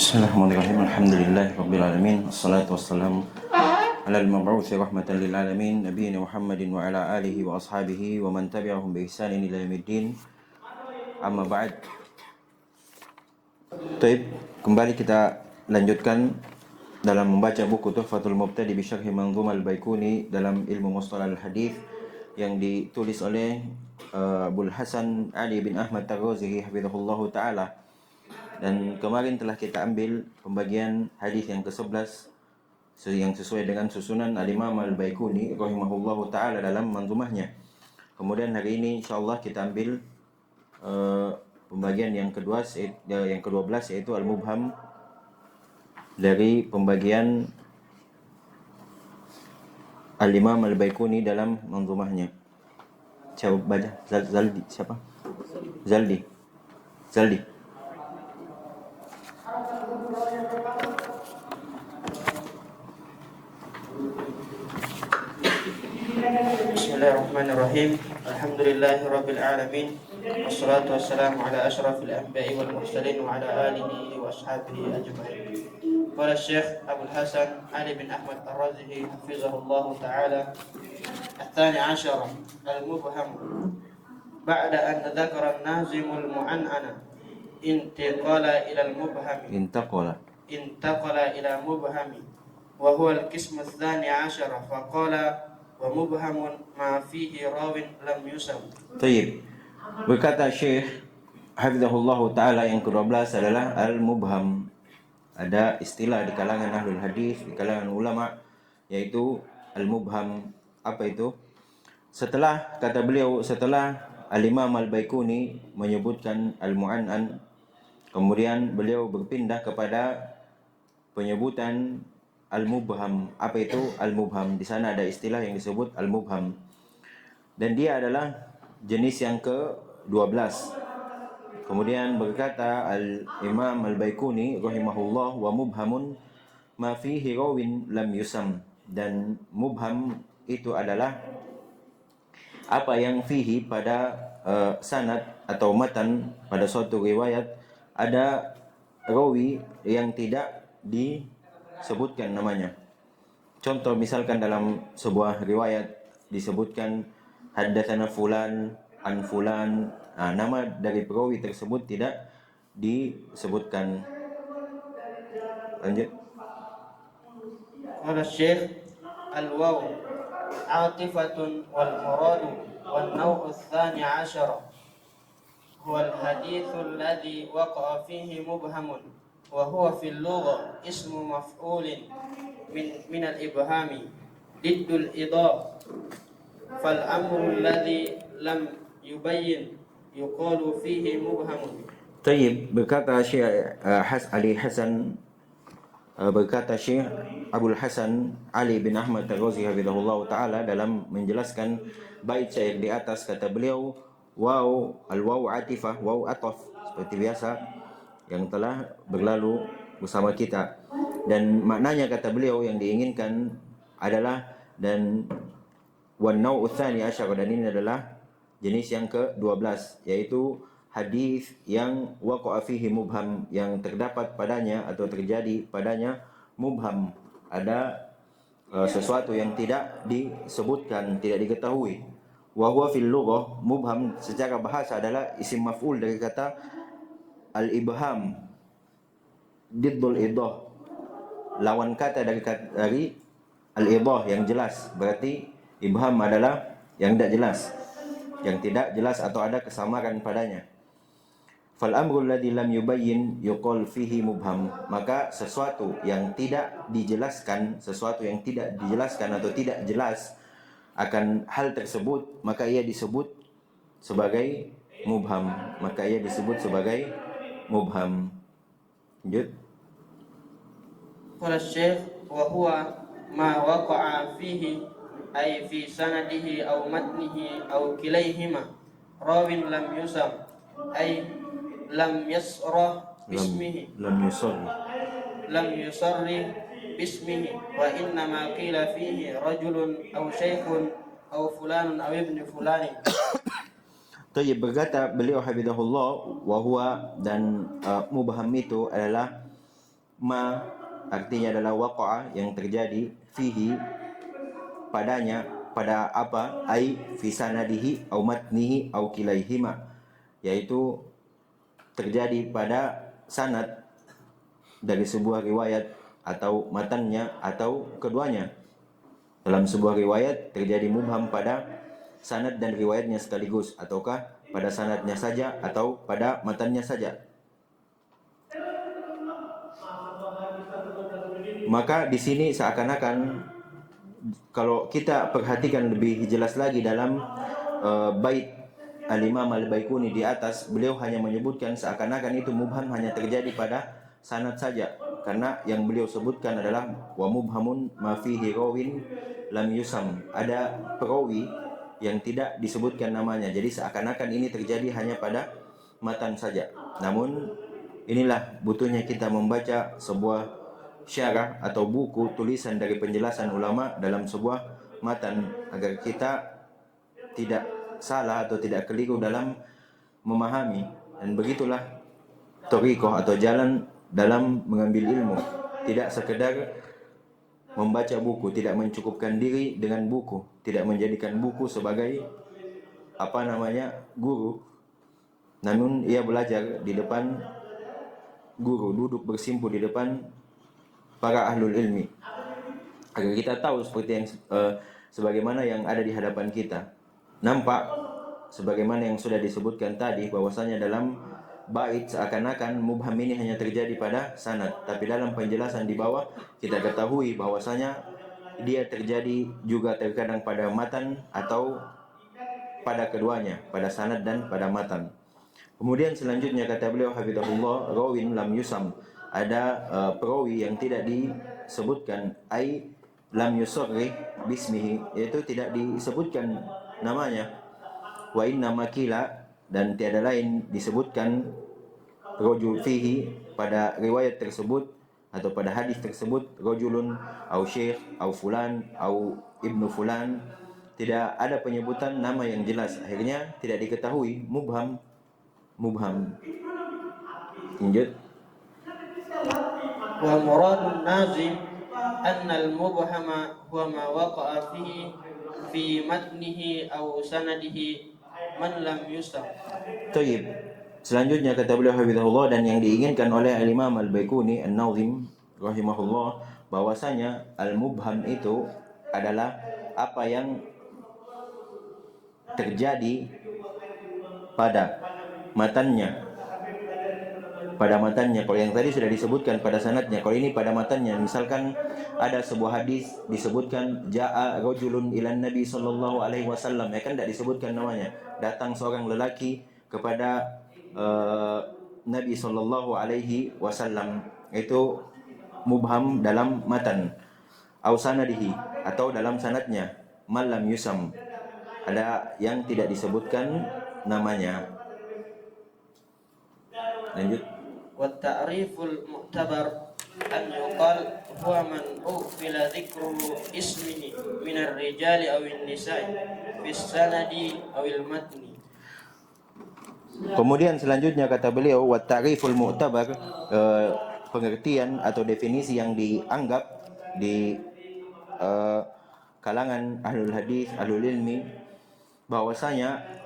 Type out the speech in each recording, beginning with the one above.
Bismillahirrahmanirrahim. Alhamdulillahirabbil alamin. Wassalatu wassalamu ala al-mab'uts rahmatan lil alamin nabiyina Muhammadin wa ala alihi wa ashabihi wa man tabi'ahum bi ihsanin ila yaumiddin. Amma ba'd. Baik, kembali kita lanjutkan dalam membaca buku Tuhfatul Mubtadi bi Syarh Manzum al-Baikuni dalam ilmu mustalah al-hadis yang ditulis oleh Abul Hasan Ali bin Ahmad Ar-Razi hafizahullahu taala. Dan kemarin telah kita ambil pembagian hadis yang ke-11 yang sesuai dengan susunan Al-Imam Al-Baikuni rahimahullahu taala dalam manzumahnya. Kemudian hari ini insyaallah kita ambil pembagian yang ke-12 yaitu Al-Mubham dari pembagian Al-Imam Al-Baikuni dalam manzumahnya. Coba baca Zaldi siapa? Zaldi. Bismillahirrahmanirrahim. Alhamdulillahirabbil alamin. Wassalatu wassalamu ala asyrafil anbiya'i wal mursalin wa ala alihi wa ashabihi ajma'in. Qala Syekh Abul Hasan Ali bin Ahmad Ar-Razi hafizahullahu ta'ala. الثاني عشر المبهم بعد أن ذكر النازم المعنعن انتقل إلى مبهم وهو القسم الثاني عشر فقال ومبهم ما فيه راو لم يسم. Baik. Berkata Syekh hafizahullahu taala yang ke-12 adalah al-mubham. Ada istilah di kalangan ahlul hadis, di kalangan ulama yaitu al-mubham. Apa itu? Setelah Al-Imam Al-Baikuni menyebutkan al-mu'an'an, kemudian beliau berpindah kepada penyebutan al-mubham. Apa itu al-mubham? Di sana ada istilah yang disebut al-mubham. Dan dia adalah jenis yang ke-12. Kemudian berkata Al-Imam Al-Baikuni rahimahullah wa mubhamun ma fihi rawin lam yusam. Dan mubham itu adalah apa yang fihi pada sanad atau matan pada suatu riwayat ada rawi yang tidak disebutkan namanya. Contoh misalkan dalam sebuah riwayat disebutkan haddatsana fulan an fulan, nama dari perawi tersebut tidak disebutkan. Lanjut. Qala Syekh al-waw عاطفة والمراد والنوع الثاني عشر هو الحديث الذي وقع فيه مبهم وهو في اللغة اسم مفعول من الإبهام ضد الإضاء فالأمر الذي لم يبين يقال فيه مبهم. Tayyib, berkata Syekh Abul Hasan Ali bin Ahmad Ar-Razi hafizahullah taala dalam menjelaskan bait syair di atas, kata beliau al-waw atifah, waw ataf seperti biasa yang telah berlalu bersama kita, dan maknanya kata beliau yang diinginkan adalah dan wan nau'u tsani asyar, dan ini adalah jenis yang ke-12 yaitu hadis yang waqa'a fihi mubham, yang terdapat padanya atau terjadi padanya mubham, ada sesuatu yang tidak disebutkan, tidak diketahui. Wa huwa fil lughah, mubham secara bahasa adalah isim maf'ul dari kata al-ibham, diddul idah, lawan kata dari al-idah yang jelas. Berarti ibham adalah yang tidak jelas, yang tidak jelas atau ada kesamaran padanya. Fal amrul ladzi lam yubayyin yuqal fihi mubham, maka sesuatu yang tidak dijelaskan atau tidak jelas akan hal tersebut, maka ia disebut sebagai mubham. Lanjut. Qala Syekh wa huwa ma waqa'a fihi ay fi sanadihi aw matnihi aw kilayhima rawin lam yusam ay lam yusarri bismihi wa inna ma qila fihi rajulun aw shaykhun aw fulanun aw ibnu fulani. Tayyib, berkata beliau hafizahullah wa huwa, dan mubham itu adalah ma artinya adalah waqa'a, yang terjadi, fihi padanya, pada apa, ai fi sanadihi au matnihi au kilaihima, yaitu terjadi pada sanad dari sebuah riwayat atau matannya atau keduanya. Dalam sebuah riwayat terjadi mubham pada sanad dan riwayatnya sekaligus, ataukah pada sanadnya saja atau pada matannya saja. Maka di sini seakan-akan kalau kita perhatikan lebih jelas lagi dalam bait Al-Imam Al-Baikuni di atas, beliau hanya menyebutkan seakan-akan itu mubham hanya terjadi pada sanad saja, karena yang beliau sebutkan adalah wa mubhamun ma fihi rawin lam yusam, ada perawi yang tidak disebutkan namanya, jadi seakan-akan ini terjadi hanya pada matan saja. Namun inilah butuhnya kita membaca sebuah syarah atau buku tulisan dari penjelasan ulama dalam sebuah matan, agar kita tidak salah atau tidak keliru dalam memahami. Dan begitulah thariqah atau jalan dalam mengambil ilmu, tidak sekedar membaca buku, tidak mencukupkan diri dengan buku, tidak menjadikan buku sebagai guru, namun ia belajar di depan guru, duduk bersimpu di depan para ahlul ilmi, agar kita tahu seperti yang sebagaimana yang ada di hadapan kita. Nampak sebagaimana yang sudah disebutkan tadi, bahwasanya dalam bait seakan-akan mubham ini hanya terjadi pada sanad, tapi dalam penjelasan di bawah kita ketahui bahwasanya dia terjadi juga terkadang pada matan atau pada keduanya, pada sanad dan pada matan. Kemudian selanjutnya kata beliau hafizahullah, rawin lam yusam, ada perawi yang tidak disebutkan, ai lam yusarrih bismihi, yaitu tidak disebutkan namanya, wa inna makila, dan tiada lain disebutkan rajul fihi, pada riwayat tersebut atau pada hadis tersebut, rajulun au syekh au fulan au ibnu fulan, tidak ada penyebutan nama yang jelas, akhirnya tidak diketahui, mubham. Lanjut. Wa muradun nazim anna al-mubhama huwa ma waqa'a fihi fi matnihi aw sanadihi man lam yusam. Tayyib. Selanjutnya kata beliau hafizahullah, dan yang diinginkan oleh Al-Imam Al-Baikuni An-Nazim rahimahullah, bahwasanya al-mubham itu adalah apa yang terjadi pada matannya. Kalau yang tadi sudah disebutkan pada sanadnya, kalau ini pada matannya. Misalkan ada sebuah hadis disebutkan jaa rajulun ilan nabi sallallahu alaihi wasallam, ya kan tidak disebutkan namanya, datang seorang lelaki kepada Nabi sallallahu alaihi wasallam, itu mubham dalam matan. Au sanadihi, atau dalam sanadnya, malam yusam, ada yang tidak disebutkan namanya. Lanjut. Wa ta'riful mu'tabar an yuqal huwa man ughfila dhikruhu ismihi min ar-rijali aw an-nisa'i fi sanadi aw al-matni. Kemudian selanjutnya kata beliau, wa ta'riful mu'tabar, pengertian atau definisi yang dianggap di kalangan ahlul hadis, ahlul ilmi, bahwasanya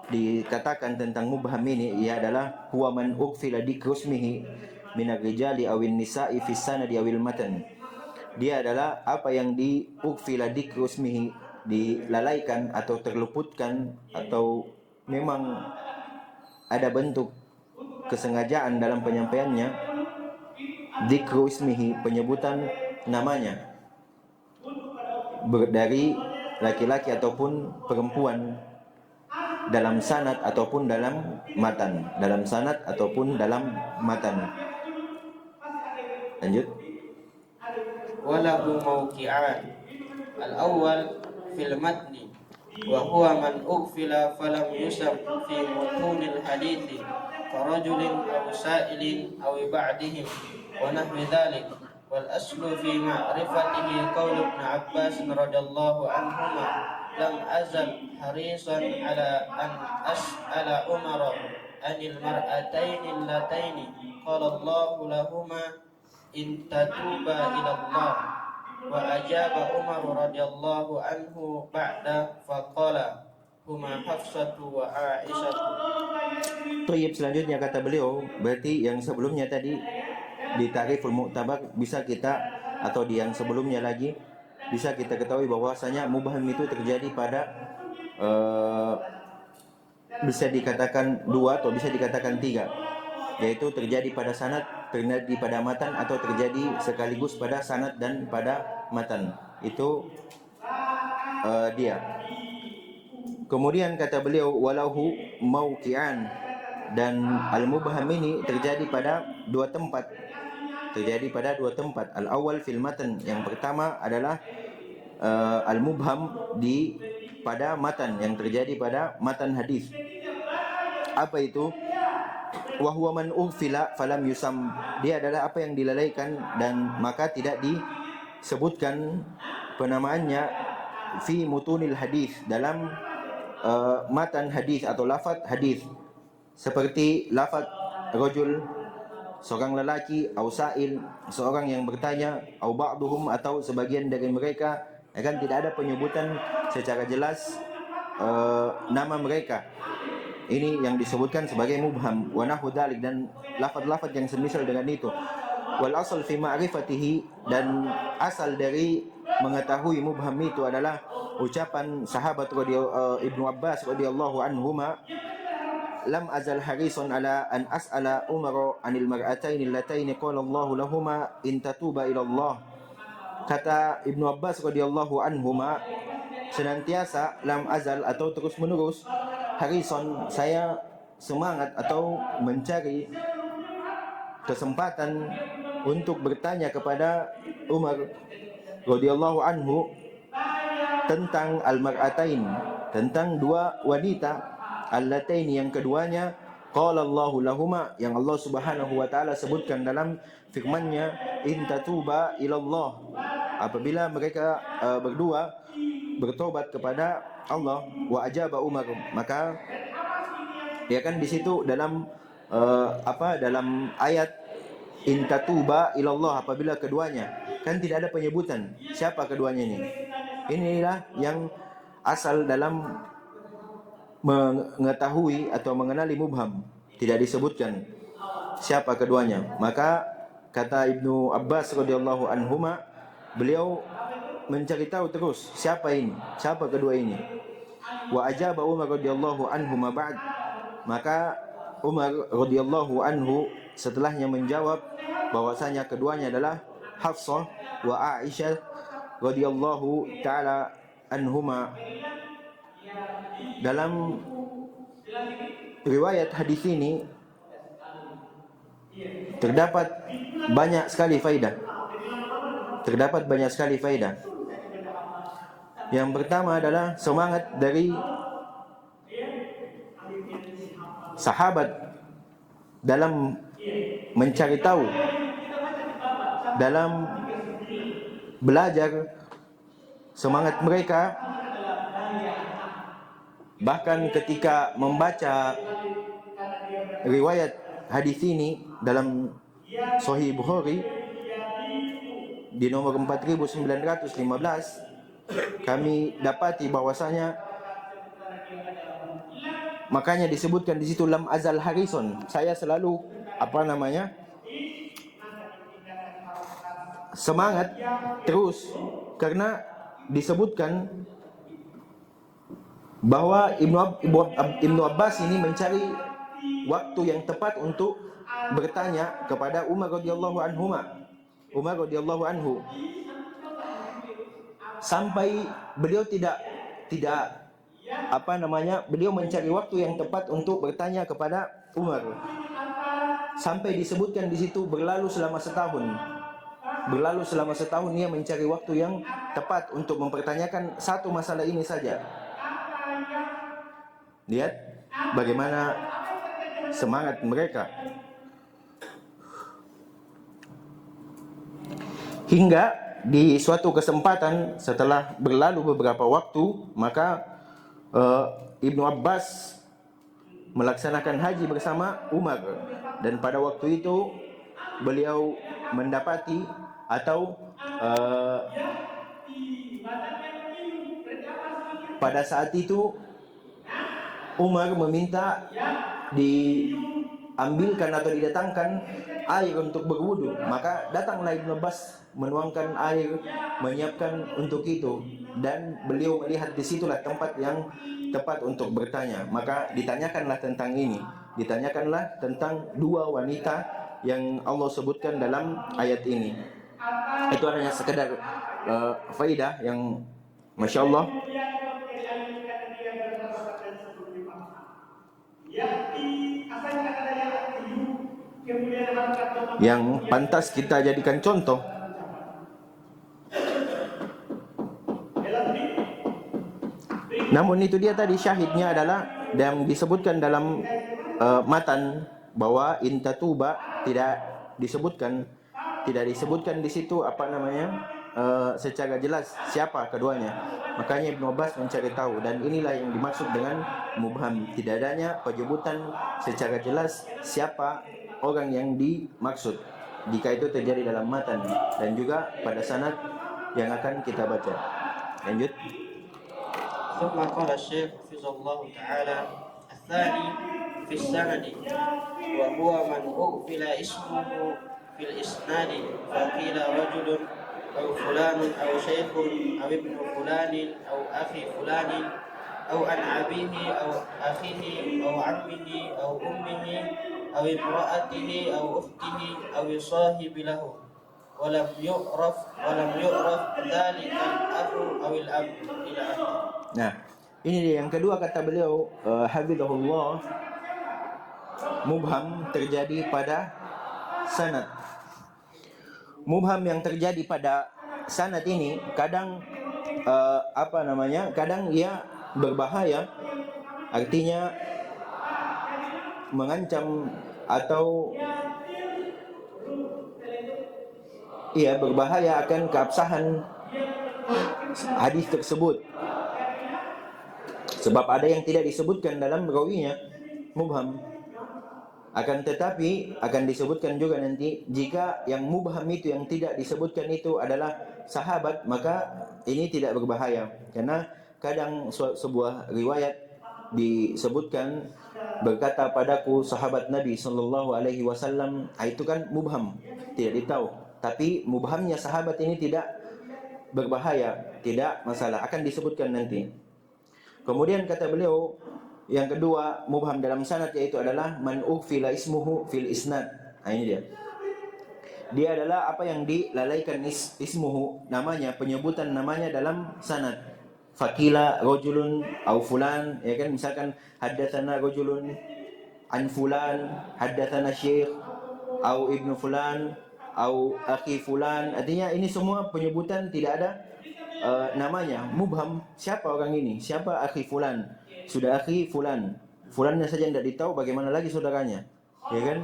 dikatakan tentang mubham ini, ia adalah huwa man ughfila dikrusmihi minar rijali awin nisa'i fis sanadi awil matan. Dia adalah apa yang ughfila dikrusmihi, dilalaikan atau terluputkan, atau memang ada bentuk kesengajaan dalam penyampaiannya, dzikru ismihi, penyebutan namanya, dari laki-laki ataupun perempuan, dalam sanad ataupun dalam matan, Lanjut. Walahu mawqi'an. Al-awwal fil matni wa huwa man ughfila falam yusam fi mutunil hadithi karajulin aw sa'ilin aw ba'dihim wa nahwi dhalik. Wal aslu fi ma'rifatihi qaul Ibn Abbas radhiyallahu anhuma lam azal harisan ala an as'ala Umar anil mar'ataini allataini qala Allahu lahuma in tatuba ila Allah. Wa ajaba Umar radhiyallahu anhu ba'da faqala huma Hafsatu wa Aisyatu. Tayyib, selanjutnya kata beliau, berarti yang sebelumnya tadi di Ta'riful Mu'tabar bisa kita, atau di yang sebelumnya lagi bisa kita ketahui bahwasanya mubham itu terjadi pada bisa dikatakan dua atau bisa dikatakan tiga, yaitu terjadi pada sanad, terjadi pada matan, atau terjadi sekaligus pada sanad dan pada matan. Itu dia. Kemudian kata beliau, walahu mauqi'an, dan al-mubham ini terjadi pada dua tempat. Terjadi pada dua tempat. Al-awwal fil matan, yang pertama adalah al-mubham pada matan, yang terjadi pada matan hadis. Apa itu? Wa huwa man ughfila falam yusam. Dia adalah apa yang dilalaikan dan maka tidak disebutkan penamaannya fi mutunil hadis, dalam matan hadis atau lafaz hadis, seperti lafaz rajul, seorang lelaki, au sa'il, seorang yang bertanya, au ba'duhum, atau sebagian dari mereka. Akan tidak ada penyebutan secara jelas nama mereka. Ini yang disebutkan sebagai mubham. Wa nahu dzalik, dan lafaz-lafaz yang semisal dengan itu. Wal asal fi ma'rifatihi, dan asal dari mengetahui mubham itu adalah ucapan sahabat Ibnu Abbas radhiyallahu anhuma, lam azal harisun ala an as'ala Umar anil mar'ataini allataini qala Allahu lahuma in tatuba ila Allah. Kata Ibnu Abbas radhiyallahu anhuma, senantiasa, lam azal atau terus menerus, harison, saya semangat atau mencari kesempatan untuk bertanya kepada Umar radhiyallahu anhu tentang al-mar'atain, tentang dua wanita, allataini, yang keduanya qala Allahu lahuma, yang Allah Subhanahu wa taala sebutkan dalam firman-Nya, in tatuba ilallah, apabila mereka berdua bertobat kepada Allah. Wa ajaba Umar, maka ya kan di situ dalam dalam ayat in tatuba ilallah, apabila keduanya, kan tidak ada penyebutan siapa keduanya ini. Inilah yang asal dalam mengetahui atau mengenali mubham, tidak disebutkan siapa keduanya. Maka kata Ibnu Abbas radhiyallahu anhuma, beliau mencari tahu terus siapa ini, siapa kedua ini. Wa ajaba Umar radhiyallahu anhuma ba'd, maka Umar radhiyallahu anhu setelahnya menjawab bahwasanya keduanya adalah Hafsah wa Aisyah radhiyallahu taala anhuma. Dalam riwayat hadis ini terdapat banyak sekali faidah. Yang pertama adalah semangat dari sahabat dalam mencari tahu, dalam belajar, semangat mereka bahkan ketika membaca riwayat hadis ini dalam Sahih Bukhari di nomor 4915, kami dapati bahwasanya makanya disebutkan di situ lam azal harison, saya selalu semangat terus, karena disebutkan bahwa Ibnu Abbas ini mencari waktu yang tepat untuk bertanya kepada Umar radhiyallahu anhu, sampai beliau tidak beliau mencari waktu yang tepat untuk bertanya kepada Umar, sampai disebutkan di situ berlalu selama setahun ia mencari waktu yang tepat untuk mempertanyakan satu masalah ini saja. Lihat bagaimana semangat mereka. Hingga di suatu kesempatan setelah berlalu beberapa waktu, maka Ibnu Abbas melaksanakan haji bersama Umar, dan pada waktu itu beliau mendapati atau pada saat itu Umar meminta diambilkan atau didatangkan air untuk berwudu, maka datanglah Ibnu Abbas menuangkan air, menyiapkan untuk itu, dan beliau melihat disitulah tempat yang tepat untuk bertanya. Maka ditanyakanlah tentang ini, ditanyakanlah tentang dua wanita yang Allah sebutkan dalam ayat ini. Itu hanya sekedar faidah yang Masya Allah yang pantas kita jadikan contoh. Namun itu dia tadi syahidnya adalah yang disebutkan dalam matan bahwa intatuba tidak disebutkan di situ secara jelas siapa keduanya. Makanya Ibnu Abbas mencari tahu, dan inilah yang dimaksud dengan mubham. Tidak adanya penyebutan secara jelas siapa orang yang dimaksud jika itu terjadi dalam matan dan juga pada sanad yang akan kita baca. Lanjut. ثم قال الشيخ حفظه الله تعالى: الثاني في السند وهو من أغفل اسمه في الإسناد فقيل رجل أو فلان أو شيخ أو ابن فلان أو أخي فلان أو عن أبيه أو أخيه أو عمه أو أمه أو امرأته أو أخته أو صاحب له ولم يعرف ذلك الأخ أو الأب إلى آخره. Nah, ini dia yang kedua kata beliau, hafizahullah, mubham terjadi pada sanad. Mubham yang terjadi pada sanad ini kadang kadang ia berbahaya, artinya mengancam atau ia berbahaya akan keabsahan hadis tersebut. Sebab ada yang tidak disebutkan dalam rawinya, mubham. Akan tetapi akan disebutkan juga nanti, jika yang mubham itu yang tidak disebutkan itu adalah sahabat, maka ini tidak berbahaya. Karena kadang sebuah riwayat disebutkan berkata padaku sahabat Nabi sallallahu alaihi wasallam, itu kan mubham, tidak ditahu. Tapi mubhamnya sahabat ini tidak berbahaya, tidak masalah, akan disebutkan nanti. Kemudian kata beliau yang kedua mubham dalam sanad yaitu adalah man ughfila ismuhu fil isnad. Nah, ini dia. Dia adalah apa yang dilalaikan ismuhu, namanya, penyebutan namanya dalam sanad. Fakila rajulun au fulan, ya kan, misalkan haddatsana rajulun an fulan, haddatsana syekh au ibnu fulan au akhi fulan. Artinya ini semua penyebutan tidak ada namanya, mubham. Siapa orang ini? Siapa akhi fulan? Sudah akhi fulan. Fulannya saja tidak ditahu, bagaimana lagi saudaranya? Ya kan?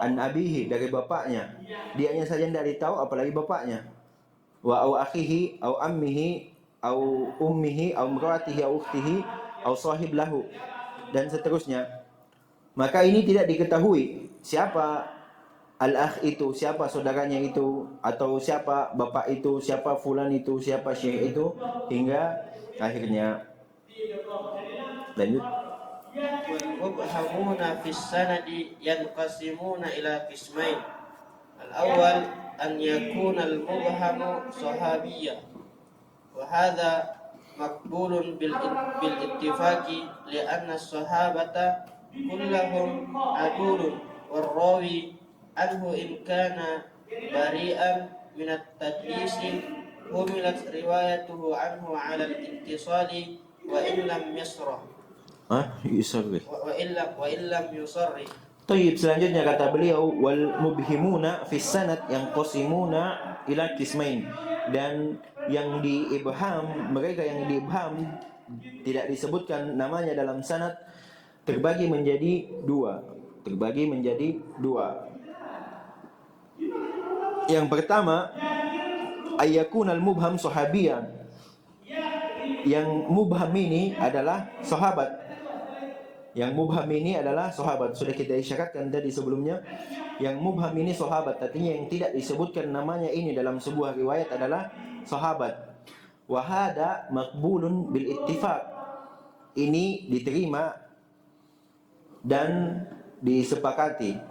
An abihi, dari bapaknya. Dianya saja tidak ditahu, apalagi bapaknya. Wa au akhihi au ammihi au ummihi au imraatihi au ukhtihi au sahib lahu, dan seterusnya. Maka ini tidak diketahui siapa al-akh itu, siapa saudaranya itu, atau siapa bapak itu, siapa fulan itu, siapa syekh itu, hingga akhirnya. Lanjut. والمبهمون في السند ينقسمون إلى قسمين. الأول أن يكون المبهم صحابيا، وهذا مقبول بالاتفاق لأن الصحابة كلهم عدول، والراوي عنه إن كان بريئا من التدليس حملت روايته عنه على الاتصال وإن لم يصرح. وإن لم يصرح. Taib, selanjutnya kata beliau wal mubhimuna fis sanad yang qasimuna ila qismain, dan yang diibham, mereka yang diibham tidak disebutkan namanya dalam sanad terbagi menjadi dua. Yang pertama, ayyakun al-mubham sahabiyan. Yang mubham ini adalah sahabat. Sudah kita isyaratkan tadi sebelumnya. yang mubham ini sahabat, artinya yang tidak disebutkan namanya ini dalam sebuah riwayat adalah sahabat. Wa hada maqbulun bil ittifaq, ini diterima dan disepakati.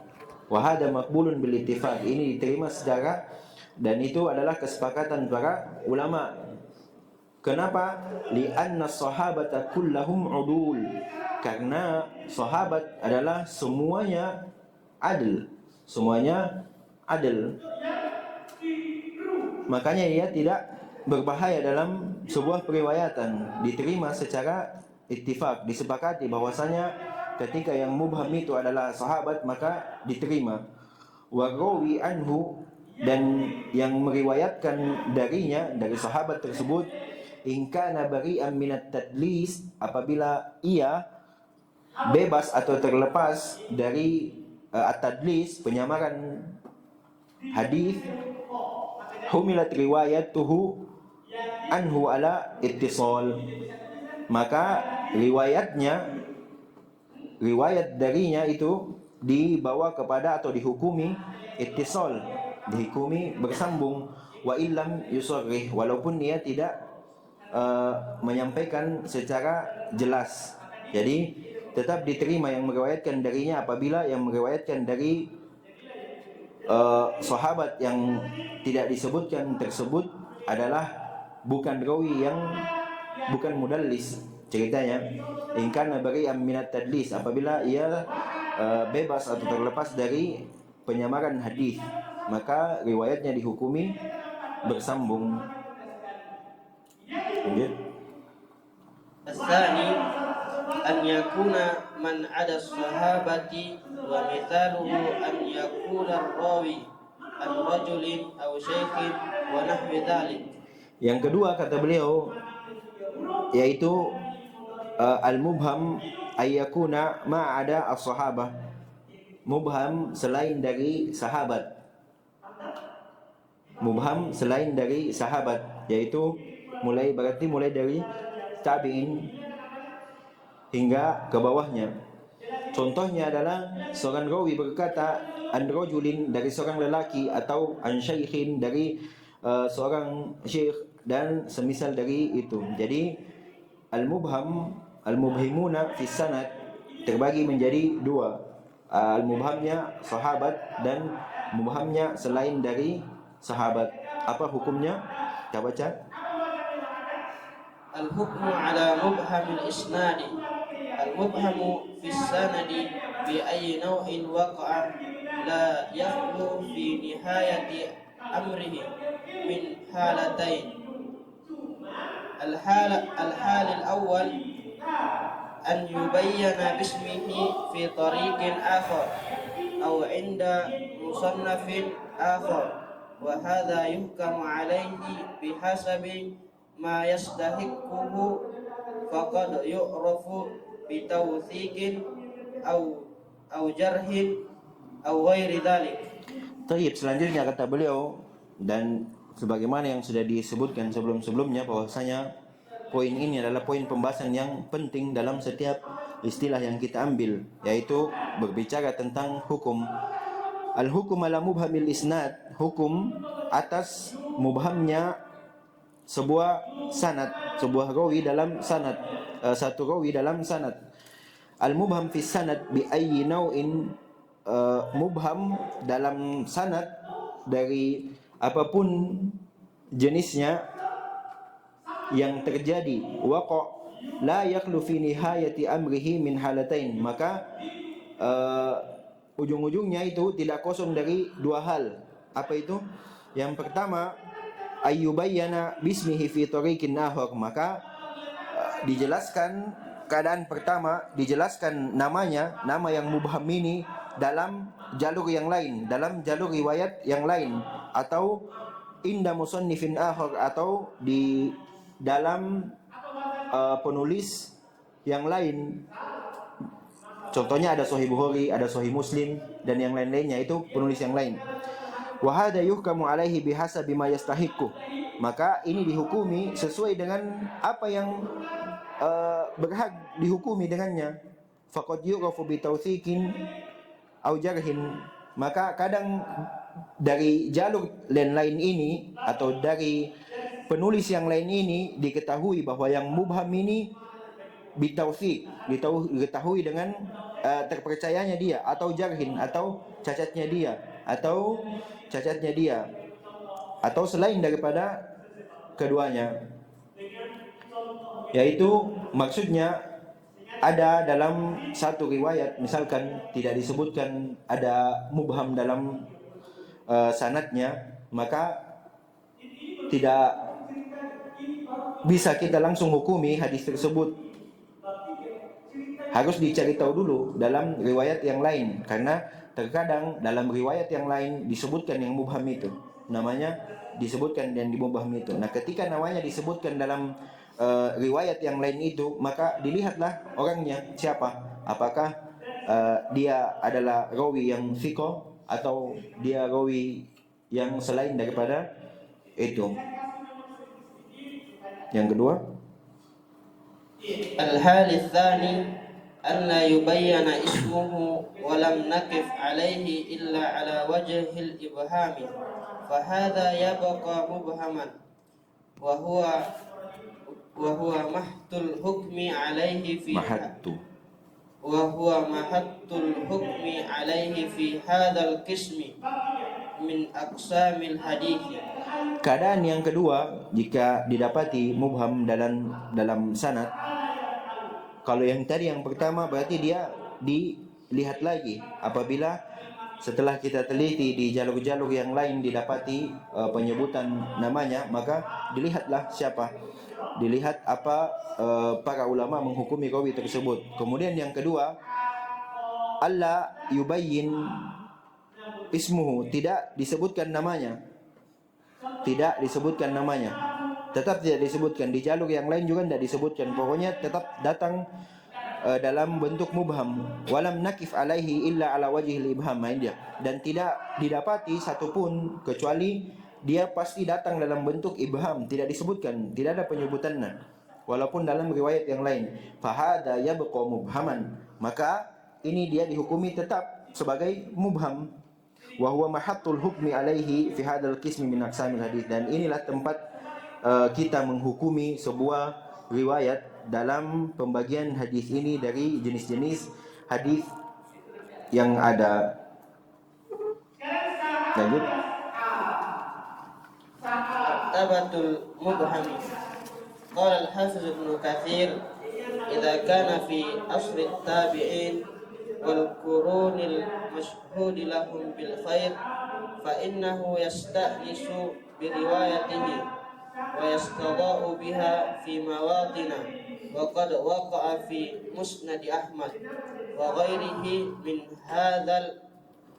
Wa hada maqbulun bil ittifaq, ini diterima secara, dan itu adalah kesepakatan para ulama. Kenapa? Li'anna sahabata kullahum udul, karena sahabat adalah semuanya adil, semuanya adil. Makanya ia tidak berbahaya dalam sebuah periwayatan, diterima secara ittifaq, disepakati bahwasanya ketika yang mubham itu adalah sahabat maka diterima. Wa rawi anhu, dan yang meriwayatkan darinya, dari sahabat tersebut, in kana bari'an minat tadlis, apabila ia bebas atau terlepas dari at-tadlis, penyamaran hadis, humilat riwayatuhu anhu ala ittisal, maka riwayat darinya itu dibawa kepada atau dihukumi ittisal, dihukumi bersambung. Wa illam yusarrih, walaupun dia tidak menyampaikan secara jelas, jadi tetap diterima yang meriwayatkan darinya apabila yang meriwayatkan dari sahabat yang tidak disebutkan tersebut adalah bukan rawi, yang bukan mudallis ceritanya. In kana bari'an minat tadlis, apabila ia bebas atau terlepas dari penyamaran hadis, maka riwayatnya dihukumi bersambung. الثاني أن يكون من عدا الصحابة ومثاله أن يكون الراوي عن رجل أو شيخ ونحو ذلك. Yang kedua kata beliau yaitu al-mubham ayyakuna ma'ada as-sahabah, mubham selain dari sahabat, mubham selain dari sahabat, yaitu mulai dari tabi'in hingga ke bawahnya. Contohnya adalah seorang rawi berkata an rajulin, dari seorang lelaki, atau an syaikhin, dari seorang syekh, dan semisal dari itu. Jadi al-mubham, al-mubhimuna fi sanad terbagi menjadi dua, al-mubhamnya sahabat dan mubhamnya selain dari sahabat. Apa hukumnya? Kita baca. الحكم على مبهم الإسناد المبهم في السند بأي نوع وقع لا يخلو في نهاية أمره من حالتين. الحال الأول أن يبين باسمه في طريق آخر أو عند مصنف آخر، وهذا يحكم عليه بحسب ما يستحقه، فقد يعرف بتوثيق أو جرح أو غير ذلك. Taib, selanjutnya kata beliau, dan sebagaimana yang sudah disebutkan sebelum-sebelumnya, bahwasanya poin ini adalah poin pembahasan yang penting dalam setiap istilah yang kita ambil, yaitu berbicara tentang hukum. Al-hukum ala mubhamil isnad, hukum atas mubhamnya sebuah sanad, sebuah rawi dalam sanad, satu rawi dalam sanad. Al-mubham fi sanad bi ayyi naw'in, mubham dalam sanad dari apapun jenisnya yang terjadi, waqa la yakhlu fi nihayati amrihi min halatain, maka ujung-ujungnya itu tidak kosong dari dua hal. Apa itu? Yang pertama, ayyubayyana bismihi fi tariqin akhar, maka dijelaskan keadaan pertama, dijelaskan namanya, nama yang mubham ini dalam jalur yang lain, dalam jalur riwayat yang lain, atau inda musannifin akhar, atau di dalam penulis yang lain. Contohnya ada Sahih Bukhari, ada Sahih Muslim, dan yang lain-lainnya itu penulis yang lain. Wa hadha yuhkamu alaihi bihasabi ma yastahiqu, maka ini dihukumi sesuai dengan apa yang berhak dihukumi dengannya. Faqad yu'rafu bi tawthiqin aw jarhin, maka kadang dari jalur lain ini atau dari penulis yang lain ini diketahui bahwa yang mubham ini bitaufiq, diketahui dengan terpercayanya dia, atau jarhin, atau cacatnya dia, atau selain daripada keduanya, yaitu maksudnya ada dalam satu riwayat misalkan tidak disebutkan ada mubham dalam sanadnya, maka tidak bisa kita langsung hukumi hadis tersebut, harus dicari tahu dulu dalam riwayat yang lain, karena terkadang dalam riwayat yang lain disebutkan yang mubham itu, namanya disebutkan dan dimubham itu. Nah, ketika namanya disebutkan dalam riwayat yang lain itu, maka dilihatlah orangnya siapa, apakah dia adalah rawi yang thiqah atau dia rawi yang selain daripada itu. Yang kedua, الحال الثاني أن لا يبين اسمه ولم نقف عليه إلا على وجه الإبهام فهذا يبقى مبهما وهو محط الحكم عليه في هذا القسم من أقسام الحديث. Keadaan yang kedua, jika didapati mubham dalam sanad, kalau yang tadi yang pertama berarti dia dilihat lagi. Apabila setelah kita teliti di jalur-jalur yang lain didapati penyebutan namanya, maka dilihatlah siapa, dilihat apa para ulama menghukumi rawi tersebut. Kemudian yang kedua, alla yubayyin ismuhu, tidak disebutkan namanya, tetap tidak disebutkan. Di jalur yang lain juga tidak disebutkan, pokoknya tetap datang dalam bentuk mubham. Walam nakif alaihi illa ala wajhil ibham, dan tidak didapati satupun kecuali dia pasti datang dalam bentuk ibham, tidak disebutkan, tidak ada penyebutannya walaupun dalam riwayat yang lain. Fahada yabqa mubhaman, maka ini dia dihukumi tetap sebagai mubham. Wa huwa mahattul hukmi alaihi fi hadzal qismi min aqsamil hadis, dan inilah tempat kita menghukumi sebuah riwayat dalam pembagian hadis ini dari jenis-jenis hadis yang ada. Lanjut. Martabatul mubham. Qala al-Hafiz Ibn Katsir, idza kana fi asri at-tabi'in wal qurunil mashhud lahum bil khair fa innahu yasta'nisu bi riwayatihi wa yastada'u biha fi mawatina wa qad waqa'a fi musnad Ahmad wa ghairihi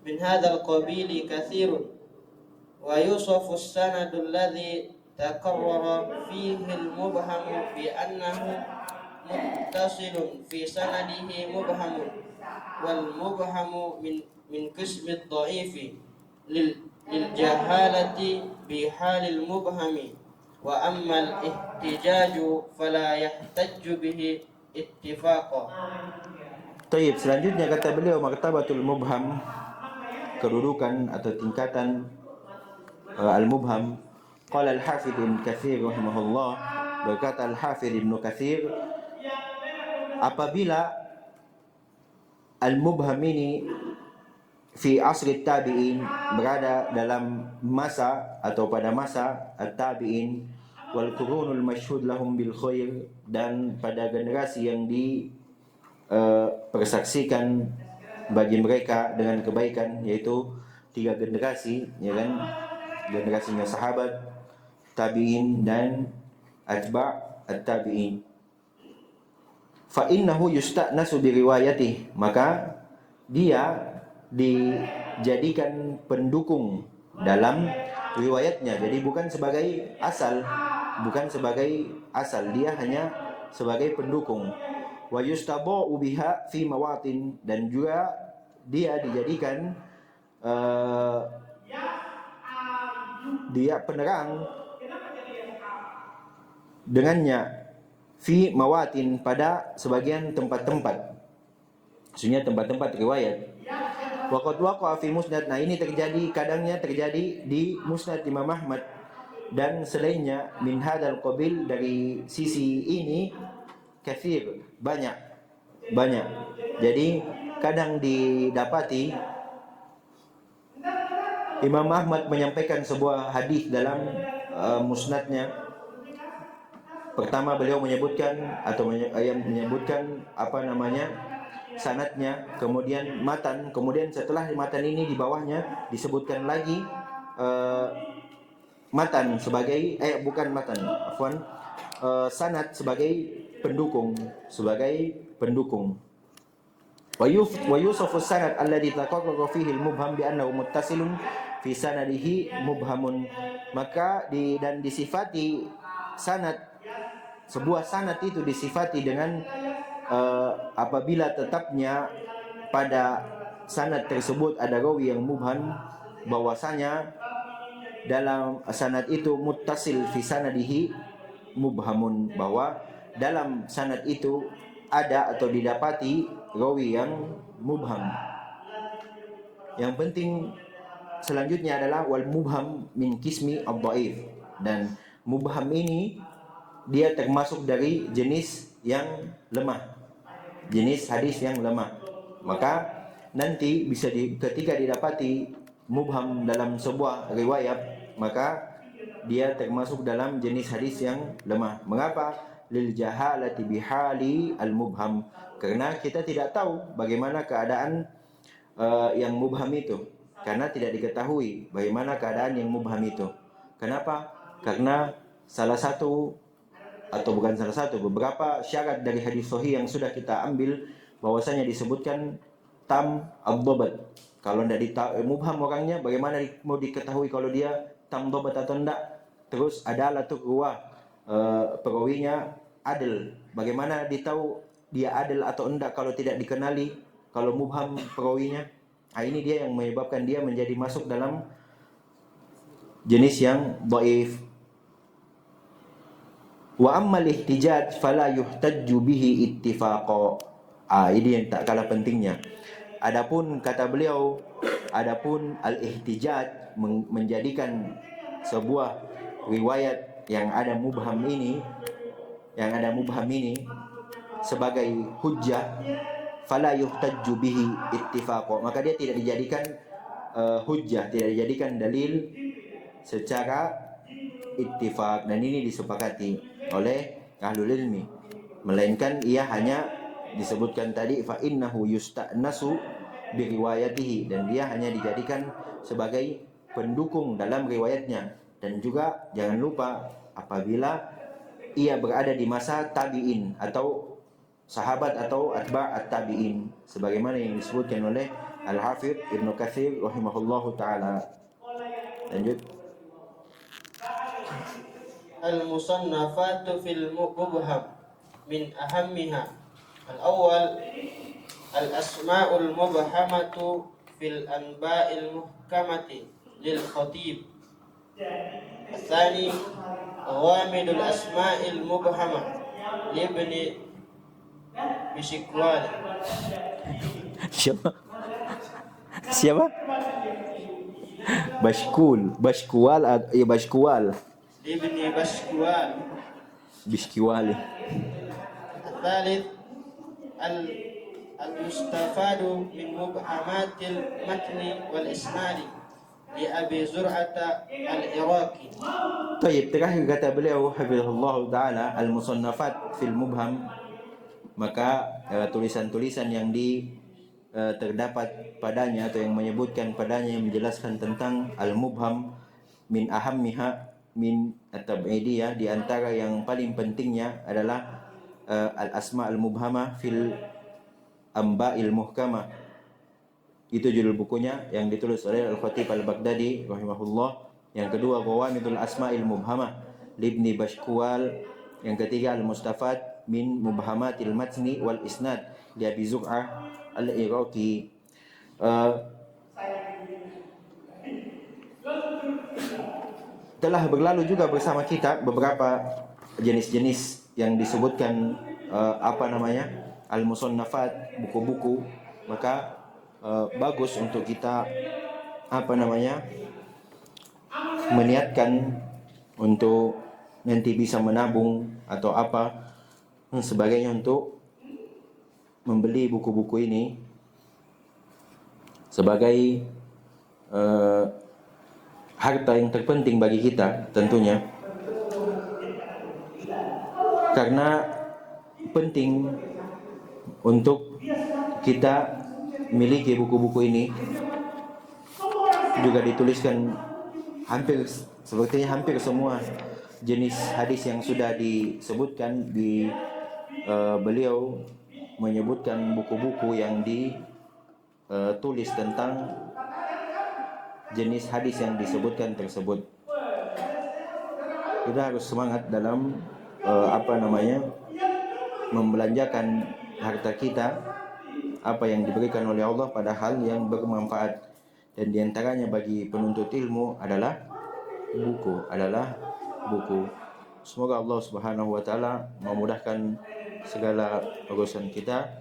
min hadzal qabili katsirun wa yusafu as-sanadu alladhi takarrara fihi al-mubham bi annahu muttasilun fi sanadihi mubhamun wal mubhamu min qismi ad-dha'ifi lil jahalati bi halil mubhami wa amma al-ihtijaju fala yahtajju bihi ittifaqa. Taib, selanjutnya kata beliau martabatul mubham, kedudukan atau tingkatan al-mubham. Qala al-Hafidz Ibnu Katsir rahimahullah, berkata al-Hafidz Ibnu Katsir, apabila al-mubham ini fi asri tabi'in, berada dalam masa atau pada masa at-tabi'in, wal qurunul mashhud lahum bil khair, dan pada generasi yang persaksikan bagi mereka dengan kebaikan, yaitu 3 generasi, ya kan? Generasinya sahabat, tabi'in, dan atba' at-tabi'in. Fa innahu yusta'nasu bi riwayatihi, maka dia dijadikan pendukung dalam riwayatnya. Jadi bukan sebagai asal, dia hanya sebagai pendukung. Wa yustaba'u biha fi mawatin, dan juga dia dijadikan dia penerang dengannya fi mawatin, pada sebagian tempat-tempat, maksudnya tempat-tempat riwayat. Waqad waqa'a fi musnad. Nah, ini kadangnya terjadi di musnad Imam Ahmad dan selainnya min hadzal qabil, dari sisi ini, katsir, banyak. Jadi kadang didapati Imam Ahmad menyampaikan sebuah hadis dalam musnadnya. Pertama beliau menyebutkan menyebutkan sanadnya, kemudian matan, kemudian setelah matan ini di bawahnya disebutkan lagi matan sebagai sanad sebagai pendukung. Wa yusafu sanad alladhi taqarrara fihi al-mubham bi annahu muttasilun fi sanadihi mubhamun. Maka disifati sebuah sanad itu disifati dengan apabila tetapnya pada sanad tersebut ada rawi yang mubham, bahwasanya dalam sanad itu muttasil fi sanadihi mubhamun, bahwa dalam sanad itu ada atau didapati rawi yang mubham. Yang penting selanjutnya adalah wal mubham min qismi ad-dhaif, dan mubham ini dia termasuk dari jenis yang lemah, jenis hadis yang lemah. Maka nanti ketika didapati mubham dalam sebuah riwayat, maka dia termasuk dalam jenis hadis yang lemah. Mengapa? Lil jahalati bihali al-mubham, karena kita tidak tahu bagaimana keadaan yang mubham itu, karena tidak diketahui bagaimana keadaan yang mubham itu. Kenapa? Karena beberapa syarat dari hadis sahih yang sudah kita ambil, bahwasanya disebutkan tam ad-dhabat. Kalau tidak mubham orangnya, bagaimana mau diketahui kalau dia tam dhabat atau tidak? Terus adalah perawinya adil. Bagaimana ditahu dia adil atau enggak kalau tidak dikenali, kalau mubham perawinya? Nah, ini dia yang menyebabkan dia menjadi masuk dalam jenis yang dhaif. Wa ammal ihtijaj fala yuhtajju bihi ittifaqa. Ini yang tak kalah pentingnya. Adapun kata beliau, adapun al-ihtijaj, menjadikan sebuah riwayat yang ada mubham ini sebagai hujjah, fala yuhtajju bihi ittifaqan, maka dia tidak dijadikan hujjah, tidak dijadikan dalil secara ittifaq, dan ini disepakati oleh ahlul ilmi, melainkan ia hanya disebutkan tadi fa innahu yusta'nasu bi riwayatihi, dan dia hanya dijadikan sebagai pendukung dalam riwayatnya. Dan juga jangan lupa apabila ia berada di masa tabi'in atau sahabat atau atba' at-tabi'in, sebagaimana yang disebutkan oleh Al-Hafidz Ibnu Katsir rahimahullahu taala. Lanjut. Al-musannafatu fil mubham min ahammiha al-awwal al-asma'ul mubhamatu fil anba'il muhkamati lil khatib. الثاني غامض الأسماء المبهمة لابن بشكوال. Siapa? Bashkuwal. ابن بشكوال. Bishkiwali. الثالث المستفاد من مبهمات المتن والإسناد لأبي زرعة العراقي. Baik, terakhir kata beliau hafizahullah taala, al-musannafat fil mubham, maka tulisan-tulisan yang terdapat padanya atau yang menyebutkan padanya, yang menjelaskan tentang al-mubham, min ahammiha min at-tab'idiyah, di antara yang paling pentingnya adalah al-asma al-mubhamah fil amba'il muhkamah. Itu judul bukunya yang ditulis oleh Al-Khatib Al-Baghdadi rahimahullah. Yang kedua, Ghawamidul Asma'il Mubhamah libni Bashkuwal. Yang ketiga, Al-Mustafad min Mubhamatil Matni wal Isnad li Abi Zur'ah Al-Iraqi. Telah berlalu juga bersama kita beberapa jenis-jenis yang disebutkan al-musannafat, buku-buku. Maka bagus untuk kita meniatkan untuk nanti bisa menabung atau apa sebagainya untuk membeli buku-buku ini sebagai harta yang terpenting bagi kita tentunya, karena penting untuk kita miliki buku-buku ini. Juga dituliskan hampir semua jenis hadis yang sudah disebutkan di beliau menyebutkan buku-buku yang ditulis tentang jenis hadis yang disebutkan tersebut. Kita harus semangat dalam membelanjakan harta kita apa yang diberikan oleh Allah pada hal yang bermanfaat, dan diantaranya bagi penuntut ilmu adalah buku. Semoga Allah Subhanahu wa taala memudahkan segala urusan kita.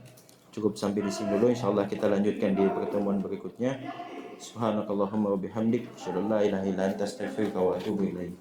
Cukup sampai di sini dulu, insyaallah kita lanjutkan di pertemuan berikutnya. Subhanakallahumma wa bihamdik, asyhadu an la ilaha illa anta, astaghfiruka wa atubu ilaik.